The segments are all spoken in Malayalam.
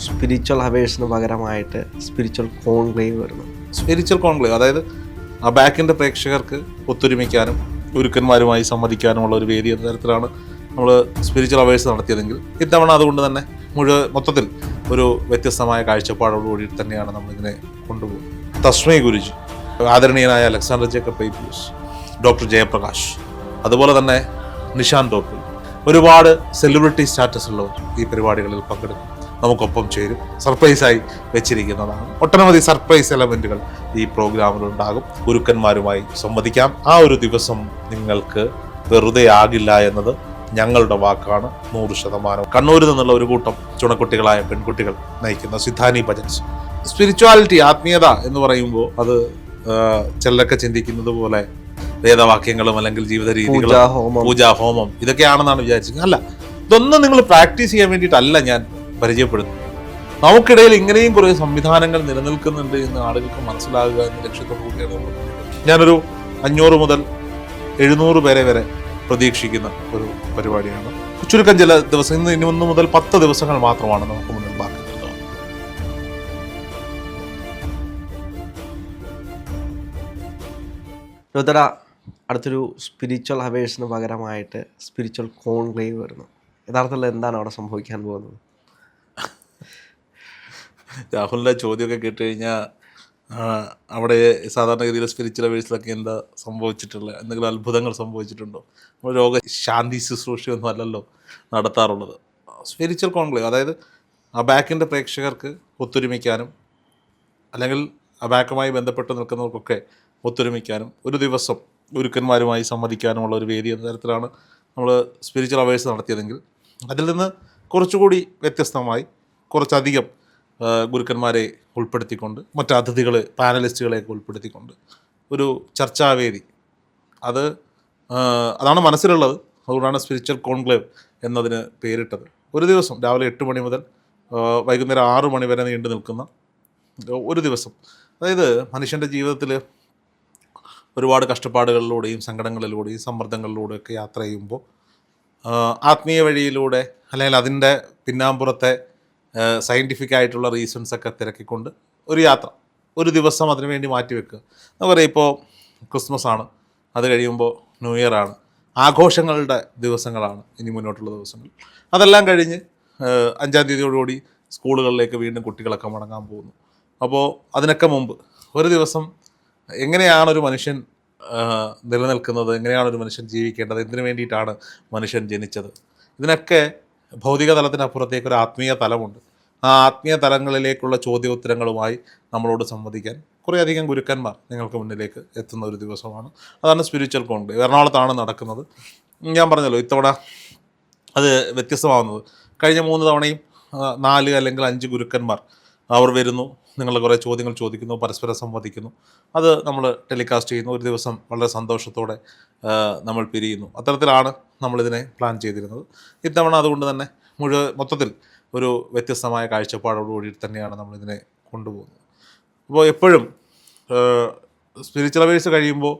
സ്പിരിച്വൽ അവേഴ്സിന് പകരമായിട്ട് സ്പിരിച്വൽ കോൺക്ലേവ് വരുന്നു. സ്പിരിച്വൽ കോൺക്ലേവ്, അതായത് ആ ബാക്കിൻ്റെ പ്രേക്ഷകർക്ക് ഒത്തൊരുമിക്കാനും ഗുരുക്കന്മാരുമായി സംവദിക്കാനുമുള്ള ഒരു വേദി എന്ന തരത്തിലാണ് നമ്മൾ സ്പിരിച്വൽ അവേഴ്സ് നടത്തിയതെങ്കിൽ ഇത്തവണ അതുകൊണ്ട് തന്നെ മൊത്തത്തിൽ ഒരു വ്യത്യസ്തമായ കാഴ്ചപ്പാടോടുകൂടി തന്നെയാണ് നമ്മളിതിനെ കൊണ്ടുപോകുന്നത്. തസ്മൈ ഗുരുജി, ആദരണീയനായ അലക്സാണ്ടർ ജേക്കബ് പൈപ്പിയൂസ്, ഡോക്ടർ ജയപ്രകാശ്, അതുപോലെ തന്നെ നിഷാൻ ടോപ്പിൽ, ഒരുപാട് സെലിബ്രിറ്റി സ്റ്റാറ്റസ് ഉള്ളവർ ഈ പരിപാടികളിൽ പങ്കെടുക്കും, നമുക്കൊപ്പം ചേരും. സർപ്രൈസായി വെച്ചിരിക്കുന്നതാണ്. ഒട്ടനവധി സർപ്രൈസ് എലമെൻറ്റുകൾ ഈ പ്രോഗ്രാമിലുണ്ടാകും. ഗുരുക്കന്മാരുമായി സംവദിക്കാം. ആ ഒരു ദിവസം നിങ്ങൾക്ക് വെറുതെ ആകില്ല എന്നത് ഞങ്ങളുടെ വാക്കാണ്, 100%. കണ്ണൂരിൽ നിന്നുള്ള ഒരു കൂട്ടം ചുണക്കുട്ടികളായ പെൺകുട്ടികൾ നയിക്കുന്ന സിദ്ധാനി ഭജൻസ്. സ്പിരിച്വാലിറ്റി, ആത്മീയത എന്ന് പറയുമ്പോൾ അത് ചിലരൊക്കെ ചിന്തിക്കുന്നത് പോലെ വേദവാക്യങ്ങളും അല്ലെങ്കിൽ ജീവിത രീതികളും പൂജാ ഹോമം ഇതൊക്കെയാണെന്നാണ് വിചാരിച്ചത്. അല്ല, ഇതൊന്നും നിങ്ങൾ പ്രാക്ടീസ് ചെയ്യാൻ വേണ്ടിയിട്ടല്ല ഞാൻ പരിചയപ്പെടുന്നത്. നമുക്കിടയിൽ ഇങ്ങനെയും കുറേ സംവിധാനങ്ങൾ നിലനിൽക്കുന്നുണ്ട് എന്ന് ആളുകൾക്ക് മനസ്സിലാകുക എന്ന ലക്ഷ്യത്തോടു കൂടിയാണ് ഞാനൊരു 500 മുതൽ 700 പേരെ വരെ പ്രതീക്ഷിക്കുന്ന ഒരു പരിപാടിയാണ്. ചുരുക്കം ചില ദിവസം, ഇനി 1 മുതൽ 10 ദിവസങ്ങൾ മാത്രമാണ് നമുക്ക് മുന്നിൽ ബാക്കി. രുദ്ര, അടുത്തൊരു സ്പിരിച്വൽ അവേഴ്സിന് പകരമായിട്ട് സ്പിരിച്വൽ കോൺക്ലേവ് വരുന്നു. യഥാർത്ഥത്തിൽ എന്താണ് അവിടെ സംഭവിക്കാൻ പോകുന്നത്? രാഹുലിൻ്റെ ചോദ്യമൊക്കെ കേട്ട് കഴിഞ്ഞാൽ അവിടെ സാധാരണഗതിയിൽ സ്പിരിച്വൽ അവേഴ്സിലൊക്കെ എന്താ സംഭവിച്ചിട്ടുള്ളത്, എന്തെങ്കിലും അത്ഭുതങ്ങൾ സംഭവിച്ചിട്ടുണ്ടോ? നമ്മൾ രോഗശാന്തി ശുശ്രൂഷയൊന്നും അല്ലല്ലോ നടത്താറുള്ളത്. സ്പിരിച്വൽ കോൺക്ലേവ്, അതായത് ആ ബാക്കിൻ്റെ പ്രേക്ഷകർക്ക് ഒത്തൊരുമിക്കാനും അല്ലെങ്കിൽ ആ ബാക്കുമായി ബന്ധപ്പെട്ട് നിൽക്കുന്നവർക്കൊക്കെ ഒത്തൊരുമിക്കാനും ഒരു ദിവസം ഗുരുക്കന്മാരുമായി സംവദിക്കാനുമുള്ള ഒരു വേദി എന്ന തരത്തിലാണ് നമ്മൾ സ്പിരിച്വൽ അവേഴ്സ് നടത്തിയതെങ്കിൽ അതിൽ നിന്ന് കുറച്ചുകൂടി വ്യത്യസ്തമായി കുറച്ചധികം ഗുരുക്കന്മാരെ ഉൾപ്പെടുത്തിക്കൊണ്ട് മറ്റ് അതിഥികളെ, പാനലിസ്റ്റുകളെയൊക്കെ ഉൾപ്പെടുത്തിക്കൊണ്ട് ഒരു ചർച്ചാവേദി, അതാണ് മനസ്സിലുള്ളത്. അതുകൊണ്ടാണ് സ്പിരിച്വൽ കോൺക്ലേവ് എന്നതിന് പേരിട്ടത്. ഒരു ദിവസം രാവിലെ 8 മണി മുതൽ വൈകുന്നേരം 6 മണി വരെ നീണ്ടു നിൽക്കുന്ന ഒരു ദിവസം. അതായത് മനുഷ്യൻ്റെ ജീവിതത്തിൽ ഒരുപാട് കഷ്ടപ്പാടുകളിലൂടെയും സങ്കടങ്ങളിലൂടെയും സമ്മർദ്ദങ്ങളിലൂടെയൊക്കെ യാത്ര ചെയ്യുമ്പോൾ ആത്മീയ വഴിയിലൂടെ അല്ലെങ്കിൽ അതിൻ്റെ പിന്നാമ്പുറത്തെ സയൻറ്റിഫിക് ആയിട്ടുള്ള റീസൺസൊക്കെ തിരക്കിക്കൊണ്ട് ഒരു യാത്ര, ഒരു ദിവസം അതിനു വേണ്ടി മാറ്റിവെക്കുക. നമുക്കറിയാം, ഇപ്പോൾ ക്രിസ്മസ് ആണ്, അത് കഴിയുമ്പോൾ ന്യൂ ഇയർ ആണ്, ആഘോഷങ്ങളുടെ ദിവസങ്ങളാണ് ഇനി മുന്നോട്ടുള്ള ദിവസങ്ങൾ. അതെല്ലാം കഴിഞ്ഞ് 5-ാം തീയതിയോടുകൂടി സ്കൂളുകളിലേക്ക് വീണ്ടും കുട്ടികളൊക്കെ മടങ്ങാൻ പോകുന്നു. അപ്പോൾ അതിനൊക്കെ മുമ്പ് ഒരു ദിവസം എങ്ങനെയാണ് ഒരു മനുഷ്യൻ നിലനിൽക്കുന്നത്, എങ്ങനെയാണ് ഒരു മനുഷ്യൻ ജീവിക്കേണ്ടത്, എന്തിനു വേണ്ടിയിട്ടാണ് മനുഷ്യൻ ജനിച്ചത്, ഇതിനൊക്കെ ഭൗതിക തലത്തിനപ്പുറത്തേക്ക് ഒരു ആത്മീയ തലമുണ്ട്. ആ ആത്മീയ തലങ്ങളിലേക്കുള്ള ചോദ്യോത്തരങ്ങളുമായി നമ്മളോട് സംവദിക്കാൻ കുറേയധികം ഗുരുക്കന്മാർ നിങ്ങൾക്ക് മുന്നിലേക്ക് എത്തുന്ന ഒരു ദിവസമാണ്. അതാണ് സ്പിരിച്വൽ കോൺക്ലേവ്. എറണാകുളത്താണ് നടക്കുന്നത്. ഞാൻ പറഞ്ഞല്ലോ, ഇത്തവണ അത് വ്യത്യസ്തമാവുന്നത്. കഴിഞ്ഞ 3 തവണയും 4 അല്ലെങ്കിൽ 5 ഗുരുക്കന്മാർ അവർ വരുന്നു, നിങ്ങൾ കുറേ ചോദ്യങ്ങൾ ചോദിക്കുന്നു, പരസ്പരം സംവദിക്കുന്നു, അത് നമ്മൾ ടെലികാസ്റ്റ് ചെയ്യുന്നു. ഒരു ദിവസം വളരെ സന്തോഷത്തോടെ നമ്മൾ പിരിയുന്നു. അത്തരത്തിലാണ് നമ്മളിതിനെ പ്ലാൻ ചെയ്തിരുന്നത്. ഇത്തവണ അതുകൊണ്ട് തന്നെ മൊത്തത്തിൽ ഒരു വ്യത്യസ്തമായ കാഴ്ചപ്പാടോടുകൂടി തന്നെയാണ് നമ്മളിതിനെ കൊണ്ടുപോകുന്നത്. അപ്പോൾ എപ്പോഴും സ്പിരിച്വൽ അവേഴ്സ് കഴിയുമ്പോൾ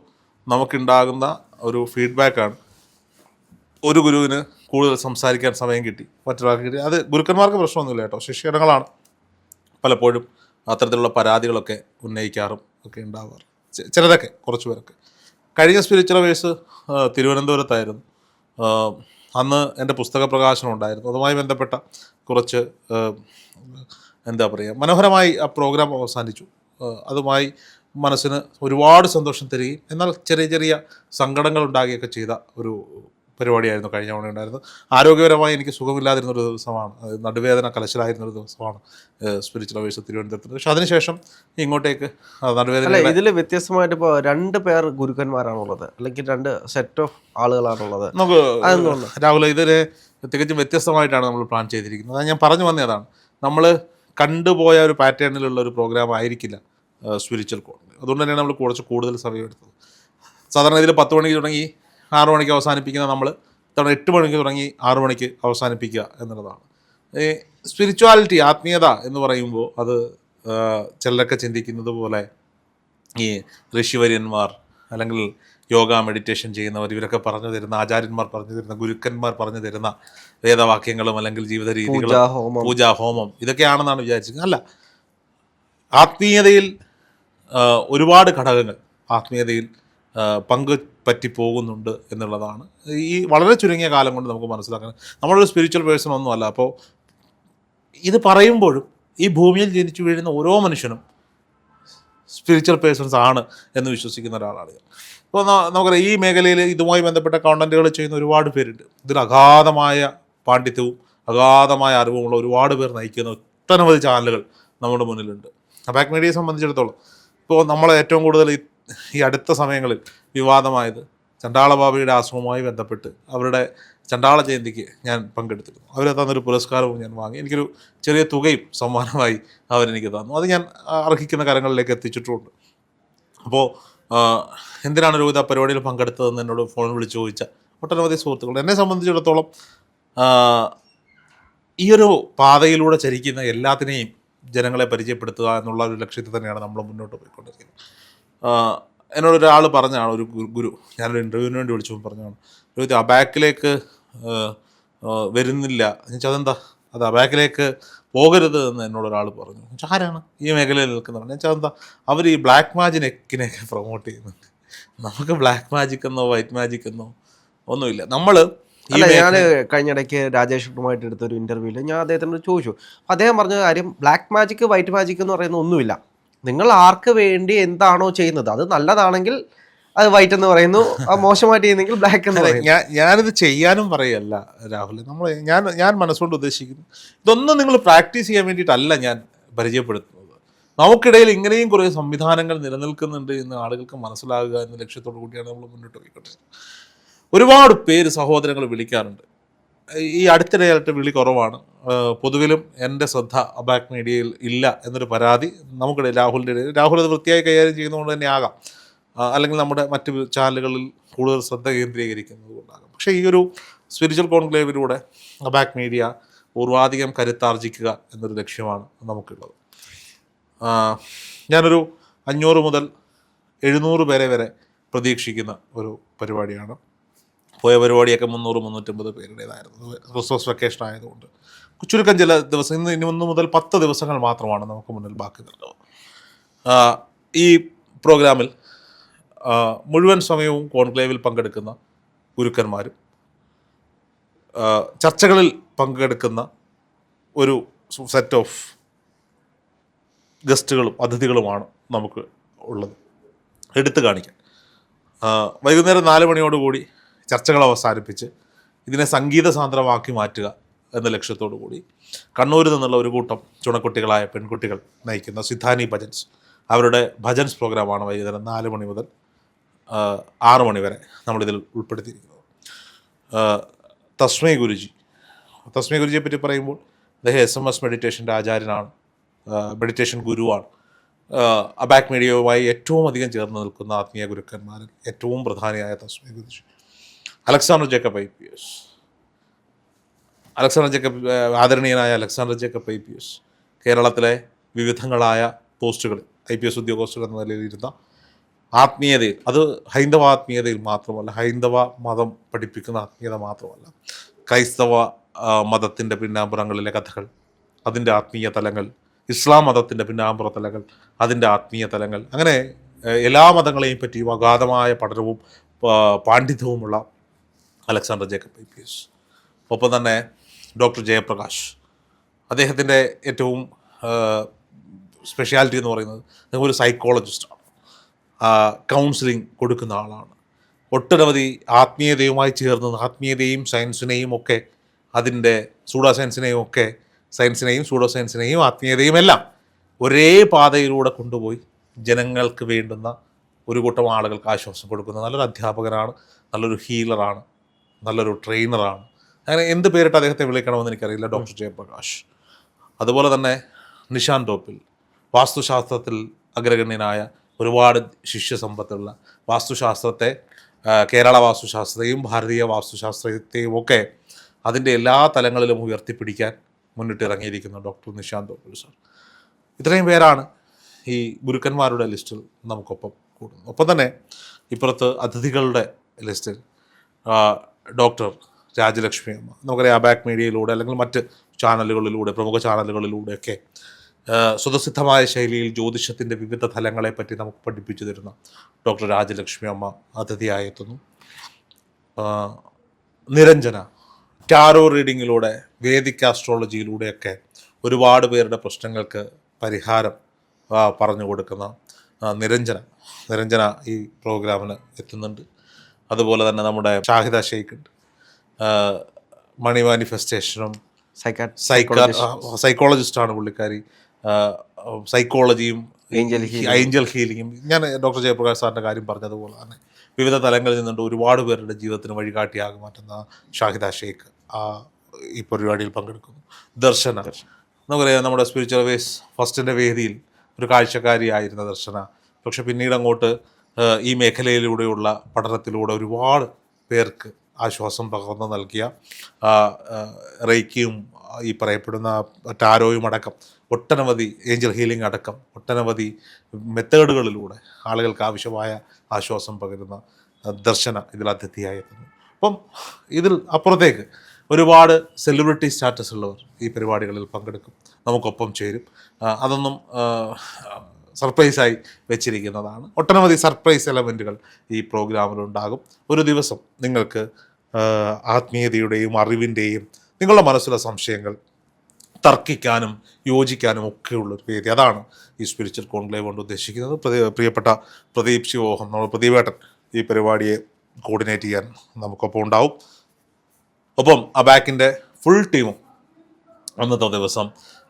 നമുക്കുണ്ടാകുന്ന ഒരു ഫീഡ്ബാക്കാണ്, ഒരു ഗുരുവിന് കൂടുതൽ സംസാരിക്കാൻ സമയം കിട്ടി, മറ്റൊരാൾക്ക് കിട്ടി. അത് ഗുരുക്കന്മാർക്ക് പ്രശ്നമൊന്നുമില്ല കേട്ടോ, ശിഷ്യഗണങ്ങളാണ് പലപ്പോഴും അത്തരത്തിലുള്ള പരാതികളൊക്കെ ഉന്നയിക്കാറും ഒക്കെ ഉണ്ടാവാറ്. ചിലരൊക്കെ, കുറച്ച് പേരൊക്കെ. കഴിഞ്ഞ സ്പിരിച്വൽ അവേഴ്സ് തിരുവനന്തപുരത്തായിരുന്നു. അന്ന് എൻ്റെ പുസ്തക പ്രകാശനം ഉണ്ടായിരുന്നു. അതുമായി ബന്ധപ്പെട്ട കുറച്ച് മനോഹരമായി ആ പ്രോഗ്രാം അവസാനിച്ചു. അതുമായി മനസ്സിന് ഒരുപാട് സന്തോഷം തരികയും എന്നാൽ ചെറിയ ചെറിയ സങ്കടങ്ങൾ ഉണ്ടാകുകയൊക്കെ ചെയ്ത ഒരു പരിപാടിയായിരുന്നു കഴിഞ്ഞ തവണ ഉണ്ടായിരുന്നത്. ആരോഗ്യപരമായി എനിക്ക് സുഖമില്ലാതിരുന്നൊരു ദിവസമാണ്, നടുവേദന കലശലായിരുന്നൊരു ദിവസമാണ് സ്പിരിച്വൽ അവേഴ്സ് തിരുവനന്തപുരത്ത്. പക്ഷെ അതിനുശേഷം ഇങ്ങോട്ടേക്ക് നടുവേദന. ഇതിൽ വ്യത്യസ്തമായിട്ട് ഇപ്പോൾ 2 പേർ ഗുരുക്കന്മാരാണുള്ളത്, അല്ലെങ്കിൽ 2 സെറ്റ് ഓഫ് ആളുകളാണുള്ളത്. നമുക്ക് രാഹുൽ, ഇതിന് തികച്ചും വ്യത്യസ്തമായിട്ടാണ് നമ്മൾ പ്ലാൻ ചെയ്തിരിക്കുന്നത്. ഞാൻ പറഞ്ഞു വന്നേ അതാണ്, നമ്മൾ കണ്ടുപോയ ഒരു പാറ്റേണിലുള്ള ഒരു പ്രോഗ്രാം ആയിരിക്കില്ല സ്പിരിച്വൽ കോൺക്ലേവ്. അതുകൊണ്ട് തന്നെയാണ് നമ്മൾ കുറച്ച് കൂടുതൽ സമയം എടുത്തത്. സാധാരണ ഇതിൽ 10 മണിക്ക് തുടങ്ങി 6 മണിക്ക് അവസാനിപ്പിക്കുന്ന നമ്മൾ ഇത്തവണ 8 മണിക്ക് തുടങ്ങി 6 മണിക്ക് അവസാനിപ്പിക്കുക എന്നുള്ളതാണ്. ഈ സ്പിരിച്വാലിറ്റി, ആത്മീയത എന്ന് പറയുമ്പോൾ അത് ചിലരൊക്കെ ചിന്തിക്കുന്നത് പോലെ ഈ ഋഷിവര്യന്മാർ അല്ലെങ്കിൽ യോഗ മെഡിറ്റേഷൻ ചെയ്യുന്നവർ, ഇവരൊക്കെ പറഞ്ഞു തരുന്ന ആചാര്യന്മാർ പറഞ്ഞു തരുന്ന ഗുരുക്കന്മാർ പറഞ്ഞു തരുന്ന വേദവാക്യങ്ങളും അല്ലെങ്കിൽ ജീവിത രീതികളും പൂജാഹോമം. പൂജാഹോമം ഇതൊക്കെയാണെന്നാണ് വിചാരിച്ചത്. അല്ല, ആത്മീയതയിൽ ഒരുപാട് ഘടകങ്ങൾ ആത്മീയതയിൽ പങ്ക് പറ്റി പോകുന്നുണ്ട് എന്നുള്ളതാണ് ഈ വളരെ ചുരുങ്ങിയ കാലം കൊണ്ട് നമുക്ക് മനസ്സിലാക്കാൻ. നമ്മളൊരു സ്പിരിച്വൽ പേഴ്സൺ ഒന്നുമല്ല. അപ്പോൾ ഇത് പറയുമ്പോഴും ഈ ഭൂമിയിൽ ജനിച്ചു വീഴുന്ന ഓരോ മനുഷ്യനും സ്പിരിച്വൽ പേഴ്സൺസ് ആണ് എന്ന് വിശ്വസിക്കുന്ന ഒരാളാണ് ഞാൻ. ഇപ്പോൾ നമുക്കറിയാം, ഈ മേഖലയിൽ ഇതുമായി ബന്ധപ്പെട്ട കണ്ടന്റുകൾ ചെയ്യുന്ന ഒരുപാട് പേരുണ്ട്. ഇതിൽ അഗാധമായ പാണ്ഡിത്യവും അഗാധമായ അറിവുമുള്ള ഒരുപാട് പേർ നയിക്കുന്ന ഒട്ടനവധി ചാനലുകൾ നമ്മുടെ മുന്നിലുണ്ട്. അബാക് മീഡിയയെ സംബന്ധിച്ചിടത്തോളം ഇപ്പോൾ നമ്മൾ ഏറ്റവും കൂടുതൽ ഈ അടുത്ത സമയങ്ങളിൽ വിവാദമായത് ചണ്ടാളബാബയുടെ ആശ്രമവുമായി ബന്ധപ്പെട്ട് അവരുടെ ചണ്ടാള ജയന്തിക്ക് ഞാൻ പങ്കെടുത്തിരുന്നു. അവർ തന്നൊരു പുരസ്കാരവും ഞാൻ വാങ്ങി. എനിക്കൊരു ചെറിയ തുകയും സമ്മാനമായി അവരെനിക്ക് തന്നു. അത് ഞാൻ അർഹിക്കുന്ന കാര്യങ്ങളിലേക്ക് എത്തിച്ചിട്ടുമുണ്ട്. അപ്പോൾ എന്തിനാണ് രോഹിത് ആ പരിപാടിയിൽ പങ്കെടുത്തതെന്ന് എന്നോട് ഫോണിൽ വിളിച്ച് ചോദിച്ച ഒട്ടനവധി സുഹൃത്തുക്കൾ. എന്നെ സംബന്ധിച്ചിടത്തോളം ഈ ഒരു പാതയിലൂടെ ചരിക്കുന്ന എല്ലാത്തിനെയും ജനങ്ങളെ പരിചയപ്പെടുത്തുക എന്നുള്ള ഒരു ലക്ഷ്യത്തിൽ തന്നെയാണ് നമ്മൾ മുന്നോട്ട് പോയിക്കൊണ്ടിരിക്കുന്നത്. എന്നോടൊരാൾ പറഞ്ഞാണ്, ഒരു ഗുരു, ഞാനൊരു ഇൻ്റർവ്യൂവിന് വേണ്ടി വിളിച്ചപ്പോൾ പറഞ്ഞാണ്, രോഹിത് അബാക്കിലേക്ക് വരുന്നില്ല. എന്നുവെച്ചാൽ അതെന്താ, അത് അബാക്കിലേക്ക് പോകരുത് എന്ന് എന്നോടൊരാൾ പറഞ്ഞു. എന്നുവെച്ചാൽ ആരാണ് ഈ മേഖലയിൽ നിൽക്കുന്നതാണ്? എന്നുവെച്ചാൽ എന്താ, അവർ ഈ ബ്ലാക്ക് മാജിനെക്കിനെയൊക്കെ പ്രൊമോട്ട് ചെയ്യുന്നുണ്ട്. നമുക്ക് ബ്ലാക്ക് മാജിക് എന്നോ വൈറ്റ് മാജിക് എന്നോ ഒന്നുമില്ല. നമ്മൾ അല്ല, ഞാൻ കഴിഞ്ഞിടയ്ക്ക് രാജേഷ് കുമായിട്ട് എടുത്തൊരു ഇൻ്റർവ്യൂവിൽ ഞാൻ അദ്ദേഹത്തിനോട് ചോദിച്ചു. അദ്ദേഹം പറഞ്ഞ കാര്യം, ബ്ലാക്ക് മാജിക് വൈറ്റ് മാജിക് എന്ന് പറയുന്ന ഒന്നുമില്ല. നിങ്ങൾ ആർക്ക് വേണ്ടി എന്താണോ ചെയ്യുന്നത് അത് നല്ലതാണെങ്കിൽ അത് വൈറ്റ് എന്ന് പറയുന്നു, മോശമായിട്ട് ചെയ്യുന്നെങ്കിൽ ബ്ലാക്ക് എന്ന് പറയുന്നു. ഞാനിത് ചെയ്യാനും പറയല്ല രാഹുൽ. ഞാൻ മനസ്സുകൊണ്ട് ഉദ്ദേശിക്കുന്നു, ഇതൊന്നും നിങ്ങൾ പ്രാക്ടീസ് ചെയ്യാൻ വേണ്ടിയിട്ടല്ല ഞാൻ പരിചയപ്പെടുത്തുന്നത്. നമുക്കിടയിൽ ഇങ്ങനെയും കുറേ സംവിധാനങ്ങൾ നിലനിൽക്കുന്നുണ്ട് എന്ന് ആളുകൾക്ക് മനസ്സിലാകുക എന്ന ലക്ഷ്യത്തോടു കൂടിയാണ് നമ്മൾ മുന്നോട്ട് പോയിക്കൊണ്ടിരിക്കുന്നത്. ഒരുപാട് പേര് സഹോദരങ്ങൾ വിളിക്കാറുണ്ട്. ഈ അടുത്തിടെയായിട്ട് വിളി കുറവാണ്. പൊതുവിലും എൻ്റെ ശ്രദ്ധ അബാക് മീഡിയയിൽ ഇല്ല എന്നൊരു പരാതി നമുക്കിടയിൽ, രാഹുലിൻ്റെ ഇടയിൽ. രാഹുൽ അത് വൃത്തിയായി കൈകാര്യം ചെയ്യുന്നതുകൊണ്ട് തന്നെ ആകാം, അല്ലെങ്കിൽ നമ്മുടെ മറ്റ് ചാനലുകളിൽ കൂടുതൽ ശ്രദ്ധ കേന്ദ്രീകരിക്കുന്നത് കൊണ്ടാകാം. പക്ഷേ ഈ ഒരു സ്പിരിച്വൽ കോൺക്ലേവിലൂടെ അബാക് മീഡിയ പൂർവാധികം കരുത്താർജിക്കുക എന്നൊരു ലക്ഷ്യമാണ് നമുക്കുള്ളത്. ഞാനൊരു 500 മുതൽ 700 പേരെ വരെ പ്രതീക്ഷിക്കുന്ന ഒരു പരിപാടിയാണ്. പോയ പരിപാടിയൊക്കെ 300-350 പേരുടേതായിരുന്നു. ക്രിസ്മസ് വെക്കേഷൻ ആയതുകൊണ്ട് ചുരുക്കം ചില ദിവസം, ഇനി 1 മുതൽ 10 ദിവസങ്ങൾ മാത്രമാണ് നമുക്ക് മുന്നിൽ ബാക്കി നിൽക്കുക. ഈ പ്രോഗ്രാമിൽ മുഴുവൻ സമയവും കോൺക്ലേവിൽ പങ്കെടുക്കുന്ന ഗുരുക്കന്മാരും ചർച്ചകളിൽ പങ്കെടുക്കുന്ന ഒരു സെറ്റ് ഓഫ് ഗസ്റ്റുകളും അതിഥികളുമാണ് നമുക്ക് ഉള്ളത്. എടുത്തു കാണിക്കാൻ വൈകുന്നേരം 4 മണിയോടുകൂടി ചർച്ചകൾ അവസാനിപ്പിച്ച് ഇതിനെ സംഗീത സാന്ദ്രമാക്കി മാറ്റുക എന്ന ലക്ഷ്യത്തോടു കൂടി കണ്ണൂരിൽ നിന്നുള്ള ഒരു കൂട്ടം ചുണക്കുട്ടികളായ പെൺകുട്ടികൾ നയിക്കുന്ന സിദ്ധാനി ഭജൻസ്, അവരുടെ ഭജൻസ് പ്രോഗ്രാമാണ് വൈകുന്നേരം 4 മണി മുതൽ 6 മണി വരെ നമ്മളിതിൽ ഉൾപ്പെടുത്തിയിരിക്കുന്നത്. തസ്മൈ ഗുരുജിയെ പറ്റി പറയുമ്പോൾ അദ്ദേഹം SMS മെഡിറ്റേഷൻ്റെ ആചാര്യനാണ്, മെഡിറ്റേഷൻ ഗുരുവാണ്. അബാക് മീഡിയയുമായി ഏറ്റവും അധികം ചേർന്ന് നിൽക്കുന്ന ആത്മീയ ഗുരുക്കന്മാരിൽ ഏറ്റവും പ്രധാനിയായ തസ്മൈ ഗുരുജി. അലക്സാണ്ടർ ജേക്കബ് IPS, ആദരണീയനായ അലക്സാണ്ടർ ജേക്കബ് IPS കേരളത്തിലെ വിവിധങ്ങളായ പോസ്റ്റുകളിൽ IPS ഉദ്യോഗസ്ഥർ എന്ന നിലയിൽ ഇരുന്ന ആത്മീയതയിൽ, അത് ഹൈന്ദവ ആത്മീയതയിൽ മാത്രമല്ല, ഹൈന്ദവ മതം പഠിപ്പിക്കുന്ന ആത്മീയത മാത്രമല്ല, ക്രൈസ്തവ മതത്തിൻ്റെ പിന്നാമ്പുറങ്ങളിലെ കഥകൾ, അതിൻ്റെ ആത്മീയ തലങ്ങൾ, ഇസ്ലാം മതത്തിൻ്റെ പിന്നാമ്പുറ തലങ്ങൾ, അതിൻ്റെ ആത്മീയ തലങ്ങൾ, അങ്ങനെ എല്ലാ മതങ്ങളെയും പറ്റിയും അഗാധമായ പഠനവും പാണ്ഡിത്യവുമുള്ള അലക്സാണ്ടർ ജേക്കബ് IPS. ഒപ്പം തന്നെ ഡോക്ടർ ജയപ്രകാശ്, അദ്ദേഹത്തിൻ്റെ ഏറ്റവും സ്പെഷ്യാലിറ്റി എന്ന് പറയുന്നത് അദ്ദേഹം ഒരു സൈക്കോളജിസ്റ്റാണ്, കൗൺസിലിംഗ് കൊടുക്കുന്ന ആളാണ്. ഒട്ടനവധി ആത്മീയതയുമായി ചേർന്ന് ആത്മീയതയും സയൻസിനെയും ഒക്കെ, അതിൻ്റെ സൂഡോ സയൻസിനെയും ഒക്കെ, സയൻസിനെയും സൂഡോ സയൻസിനെയും ആത്മീയതയും എല്ലാം ഒരേ പാതയിലൂടെ കൊണ്ടുപോയി ജനങ്ങൾക്ക് വേണ്ടുന്ന ഒരു കൂട്ടം ആളുകൾക്ക് ആശ്വാസം കൊടുക്കുന്ന നല്ലൊരു അധ്യാപകനാണ്, നല്ലൊരു ഹീലറാണ്, നല്ലൊരു ട്രെയിനറാണ്. അങ്ങനെ എന്ത് പേരിട്ട് അദ്ദേഹത്തെ വിളിക്കണമെന്ന് എനിക്കറിയില്ല. ഡോക്ടർ ജയപ്രകാശ്. അതുപോലെ തന്നെ നിഷാൻ ടോപ്പിൽ, വാസ്തുശാസ്ത്രത്തിൽ അഗ്രഗണ്യനായ ഒരുപാട് ശിഷ്യസമ്പത്തുള്ള, വാസ്തുശാസ്ത്രത്തെ, കേരള വാസ്തുശാസ്ത്രത്തെയും ഭാരതീയ വാസ്തുശാസ്ത്രത്തെയും ഒക്കെ അതിൻ്റെ എല്ലാ തലങ്ങളിലും ഉയർത്തിപ്പിടിക്കാൻ മുന്നിട്ടിറങ്ങിയിരിക്കുന്ന ഡോക്ടർ നിഷാൻ ടോപ്പിൽ സാർ. ഇത്രയും പേരാണ് ഈ ഗുരുക്കന്മാരുടെ ലിസ്റ്റിൽ നമുക്കൊപ്പം കൂടുന്നു. ഒപ്പം തന്നെ ഇപ്പുറത്ത് അതിഥികളുടെ ലിസ്റ്റിൽ ഡോക്ടർ രാജലക്ഷ്മി അമ്മ, നമുക്കറിയാം അബാക് മീഡിയയിലൂടെ അല്ലെങ്കിൽ മറ്റ് ചാനലുകളിലൂടെ, പ്രമുഖ ചാനലുകളിലൂടെയൊക്കെ സ്വതസിദ്ധമായ ശൈലിയിൽ ജ്യോതിഷത്തിൻ്റെ വിവിധ തലങ്ങളെപ്പറ്റി നമുക്ക് പഠിപ്പിച്ചു തരുന്ന ഡോക്ടർ രാജലക്ഷ്മി അമ്മ അതിഥിയായി എത്തുന്നു. നിരഞ്ജന ടാരോ റീഡിങ്ങിലൂടെ, വേദിക് ആസ്ട്രോളജിയിലൂടെയൊക്കെ ഒരുപാട് പേരുടെ പ്രശ്നങ്ങൾക്ക് പരിഹാരം പറഞ്ഞു കൊടുക്കുന്ന നിരഞ്ജന ഈ പ്രോഗ്രാമിന് എത്തുന്നുണ്ട്. അതുപോലെ തന്നെ നമ്മുടെ ഷാഹിദ ഷെയ്ഖ് ഉണ്ട്, മണി മാനിഫെസ്റ്റേഷനും സൈക്കോളജിസ്റ്റാണ് പുള്ളിക്കാരി. സൈക്കോളജിയും ഏഞ്ചൽ ഹീലിങ്ങും, ഞാൻ ഡോക്ടർ ജയപ്രകാശ് സാറിൻ്റെ കാര്യം പറഞ്ഞതുപോലെ തന്നെ വിവിധ തലങ്ങളിൽ നിന്നുകൊണ്ട് ഒരുപാട് പേരുടെ ജീവിതത്തിന് വഴികാട്ടിയാകെ മാറ്റുന്ന ഷാഹിദ ഷെയ്ഖ് ഈ പരിപാടിയിൽ പങ്കെടുക്കുന്നു. ദർശന, നമുക്കറിയാം നമ്മുടെ സ്പിരിച്വൽ വേസ് ഫസ്റ്റിൻ്റെ വേദിയിൽ ഒരു കാഴ്ചക്കാരിയായിരുന്ന ദർശന, പക്ഷെ പിന്നീട് അങ്ങോട്ട് ഈ മേഖലയിലൂടെയുള്ള പഠനത്തിലൂടെ ഒരുപാട് പേർക്ക് ആശ്വാസം പകർന്നു നൽകിയ റെയ്ക്കിയും ഈ പറയപ്പെടുന്ന ടാരോയും അടക്കം ഒട്ടനവധി ഏഞ്ചൽ ഹീലിംഗ് അടക്കം ഒട്ടനവധി മെത്തേഡുകളിലൂടെ ആളുകൾക്ക് ആവശ്യമായ ആശ്വാസം പകരുന്ന ദർശന ഇതിൽ അതിഥിയായി എത്തുന്നു. അപ്പം ഇതിൽ അപ്പുറത്തേക്ക് ഒരുപാട് സെലിബ്രിറ്റി സ്റ്റാറ്റസ് ഉള്ളവർ ഈ പരിപാടികളിൽ പങ്കെടുക്കും, നമുക്കൊപ്പം ചേരും. അതൊന്നും സർപ്രൈസായി വെച്ചിരിക്കുന്നതാണ്. ഒട്ടനവധി സർപ്രൈസ് എലമെൻറ്റുകൾ ഈ പ്രോഗ്രാമിലുണ്ടാകും. ഒരു ദിവസം നിങ്ങൾക്ക് ആത്മീയതയുടെയും അറിവിൻ്റെയും നിങ്ങളുടെ മനസ്സിലെ സംശയങ്ങൾ തർക്കിക്കാനും യോജിക്കാനും ഒക്കെയുള്ളൊരു വേദി. അതാണ് ഈ സ്പിരിച്വൽ കോൺക്ലേവ് കൊണ്ട് ഉദ്ദേശിക്കുന്നത്. പ്രിയപ്പെട്ട പ്രദീപ് ശിവോഹം, നമ്മൾ പ്രദീപേട്ടൻ ഈ പരിപാടിയെ കോർഡിനേറ്റ് ചെയ്യാൻ നമുക്കൊപ്പം ഉണ്ടാവും. ഒപ്പം അബാക്കിൻ്റെ ഫുൾ ടീമും അന്നത്തെ ദിവസം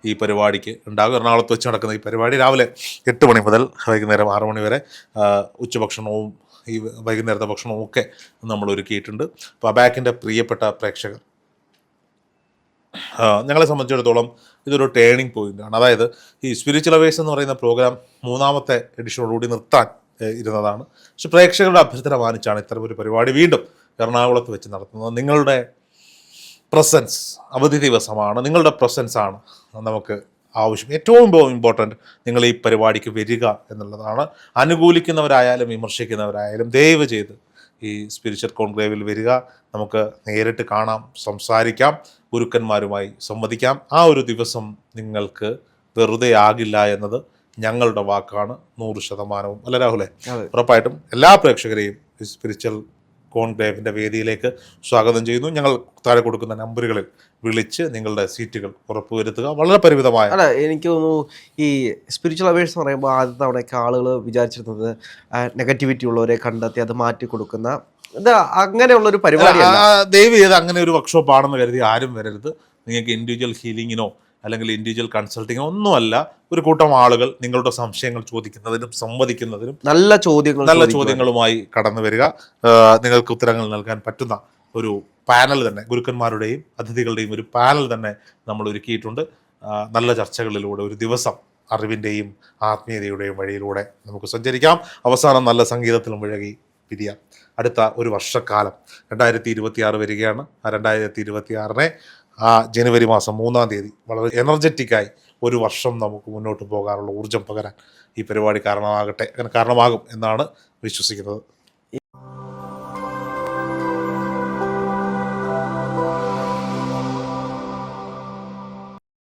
ഈ പരിപാടിക്ക് ഉണ്ടാകും. എറണാകുളത്ത് വെച്ച് നടക്കുന്ന ഈ പരിപാടി രാവിലെ 8 മണി മുതൽ വൈകുന്നേരം 6 മണി വരെ ഉച്ചഭക്ഷണവും ഈ വൈകുന്നേരത്തെ ഭക്ഷണവും ഒക്കെ നമ്മൾ ഒരുക്കിയിട്ടുണ്ട്. അപ്പോൾ അബാക്കിൻ്റെ പ്രിയപ്പെട്ട പ്രേക്ഷകർ, ഞങ്ങളെ സംബന്ധിച്ചിടത്തോളം ഇതൊരു ടേണിംഗ് പോയിൻ്റാണ്. അതായത് ഈ സ്പിരിച്വൽ അവേഴ്സ് എന്ന് പറയുന്ന പ്രോഗ്രാം 3ാമത്തെ എഡിഷനോടുകൂടി നിർത്താൻ ഇരുന്നതാണ്. പക്ഷെ പ്രേക്ഷകരുടെ അഭ്യർത്ഥന മാനിച്ചാണ് ഇത്തരം ഒരു പരിപാടി വീണ്ടും എറണാകുളത്ത് വെച്ച് നടത്തുന്നത്. നിങ്ങളുടെ പ്രസൻസ്, അവധി ദിവസമാണ്, നിങ്ങളുടെ പ്രസൻസാണ് നമുക്ക് ആവശ്യം. ഏറ്റവും ഇമ്പോർട്ടൻ്റ് നിങ്ങൾ ഈ പരിപാടിക്ക് വരിക എന്നുള്ളതാണ്. അനുകൂലിക്കുന്നവരായാലും വിമർശിക്കുന്നവരായാലും ദയവ് ചെയ്ത് ഈ സ്പിരിച്വൽ കോൺക്ലേവിൽ വരിക. നമുക്ക് നേരിട്ട് കാണാം, സംസാരിക്കാം, ഗുരുക്കന്മാരുമായി സംവദിക്കാം. ആ ഒരു ദിവസം നിങ്ങൾക്ക് വെറുതെ ആകില്ല എന്നത് ഞങ്ങളുടെ വാക്കാണ്, 100%. അല്ല രാഹുലെ? ഉറപ്പായിട്ടും എല്ലാ പ്രേക്ഷകരെയും ഈ സ്പിരിച്വൽ കോൺക്ലേവിൻ്റെ വേദിയിലേക്ക് സ്വാഗതം ചെയ്യുന്നു. ഞങ്ങൾ താഴെ കൊടുക്കുന്ന നമ്പറുകളിൽ വിളിച്ച് നിങ്ങളുടെ സീറ്റുകൾ ഉറപ്പുവരുത്തുക. വളരെ പരിമിതമായ, അല്ല, എനിക്ക് തോന്നുന്നു ഈ സ്പിരിച്വൽ അവേഴ്സ് എന്ന് പറയുമ്പോൾ ആദ്യത്തെ തവണയൊക്കെ ആളുകൾ വിചാരിച്ചിരുന്നത് നെഗറ്റിവിറ്റി ഉള്ളവരെ കണ്ടെത്തി അത് മാറ്റി കൊടുക്കുന്ന ഇത് അങ്ങനെയുള്ളൊരു പരിപാടിയല്ല. ദയവ് ചെയ്ത് അങ്ങനെ ഒരു വർക്ക്ഷോപ്പ് ആണെന്ന് കരുതി ആരും വരരുത്. നിങ്ങൾക്ക് ഇൻഡിവിജ്വൽ ഹീലിങ്ങിനോ അല്ലെങ്കിൽ ഇൻഡിവിജ്വൽ കൺസൾട്ടിങ്ങോ ഒന്നുമല്ല. ഒരു കൂട്ടം ആളുകൾ നിങ്ങളുടെ സംശയങ്ങൾ ചോദിക്കുന്നതിനും സംവദിക്കുന്നതിനും നല്ല ചോദ്യങ്ങളുമായി കടന്നു വരിക. നിങ്ങൾക്ക് ഉത്തരങ്ങൾ നൽകാൻ പറ്റുന്ന ഒരു പാനൽ തന്നെ, ഗുരുക്കന്മാരുടെയും അതിഥികളുടെയും ഒരു പാനൽ തന്നെ നമ്മൾ ഒരുക്കിയിട്ടുണ്ട്. നല്ല ചർച്ചകളിലൂടെ ഒരു ദിവസം അറിവിൻ്റെയും ആത്മീയതയുടെയും വഴിയിലൂടെ നമുക്ക് സഞ്ചരിക്കാം. അവസാനം നല്ല സംഗീതത്തിലും മുഴുകി പിരിയാം. അടുത്ത ഒരു വർഷക്കാലം 2026 വരികയാണ്. ആ 2026 ജനുവരി മാസം 3-ാം തീയതി വളരെ എനർജറ്റിക്കായി ഒരു വർഷം നമുക്ക് മുന്നോട്ട് പോകാനുള്ള ഊർജ്ജം പകരാൻ ഈ പരിപാടി കാരണമാകും എന്നാണ് വിശ്വസിക്കുന്നത്.